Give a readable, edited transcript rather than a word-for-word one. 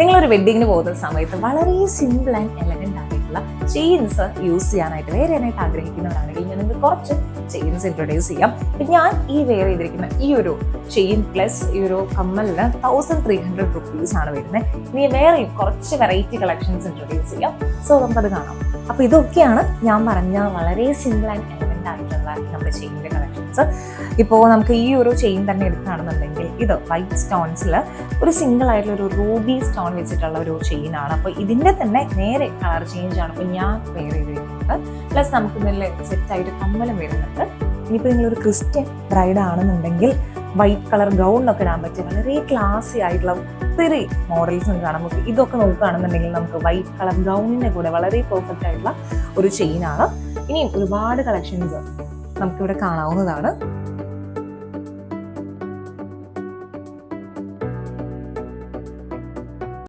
നിങ്ങളൊരു വെഡ്ഡിങ്ങിന് പോകുന്ന സമയത്ത് വളരെ സിമ്പിൾ ആൻഡ് എലഗന്റ് ആയിട്ടുള്ള ചെയിൻസ് യൂസ് ചെയ്യാനായിട്ട് വെയർ ചെയ്യാനായിട്ട് ആഗ്രഹിക്കുന്നവരാണെങ്കിൽ ഞാൻ നിങ്ങൾക്ക് കുറച്ച് ചെയിൻസ് ഇൻട്രൊഡ്യൂസ് ചെയ്യാം. ഞാൻ ഈ വെയർ ചെയ്തിരിക്കുന്ന ഈ ഒരു ചെയിൻ പ്ലസ് ഈ ഒരു കമ്മലിന് 1300 rupees ആണ് വരുന്നത്. ഇനി വേറെയും കുറച്ച് വെറൈറ്റി കളക്ഷൻസ് ഇൻട്രൊഡ്യൂസ് ചെയ്യാം. സോ നമുക്കത് കാണാം. അപ്പോൾ ഇതൊക്കെയാണ് ഞാൻ പറഞ്ഞ വളരെ സിമ്പിൾ ആൻഡ് എലഗന്റ് ആയിട്ടുള്ള നമ്മുടെ ചെയിനിന്റെ കളക്ഷൻസ്. ഇപ്പോൾ നമുക്ക് ഈ ഒരു ചെയിൻ തന്നെ എടുക്കുകയാണെന്നുണ്ടെങ്കിൽ ഇത് വൈറ്റ് സ്റ്റോൺസിൽ ഒരു സിംഗിൾ ആയിട്ടുള്ള ഒരു റൂബി സ്റ്റോൺ വെച്ചിട്ടുള്ള ഒരു ചെയിൻ ആണ്. അപ്പോൾ ഇതിന്റെ തന്നെ നേരെ കളർ ചേഞ്ച് ആണ് ഇപ്പോൾ ഞാൻ വെയർ ചെയ്തിരിക്കുന്നത്. പ്ലസ് നമുക്ക് ഇതിൽ സെറ്റായിട്ട് കമ്മലും വരുന്നുണ്ട്. ഇനിയിപ്പോൾ നിങ്ങളൊരു ക്രിസ്ത്യൻ ബ്രൈഡ് ആണെന്നുണ്ടെങ്കിൽ വൈറ്റ് കളർ ഗൗണിനൊക്കെ ഇടാൻ പറ്റിയ വളരെ ക്ലാസി ആയിട്ടുള്ള ഒത്തിരി മോഡൽസ് കാണാം. നമുക്ക് ഇതൊക്കെ നോക്കുകയാണെന്നുണ്ടെങ്കിൽ നമുക്ക് വൈറ്റ് കളർ ഗൗണിൻ്റെ കൂടെ വളരെ പെർഫെക്റ്റ് ആയിട്ടുള്ള ഒരു ചെയിനാണ്. ഇനിയും ഒരുപാട് കളക്ഷൻസ് നമുക്കിവിടെ കാണാവുന്നതാണ്.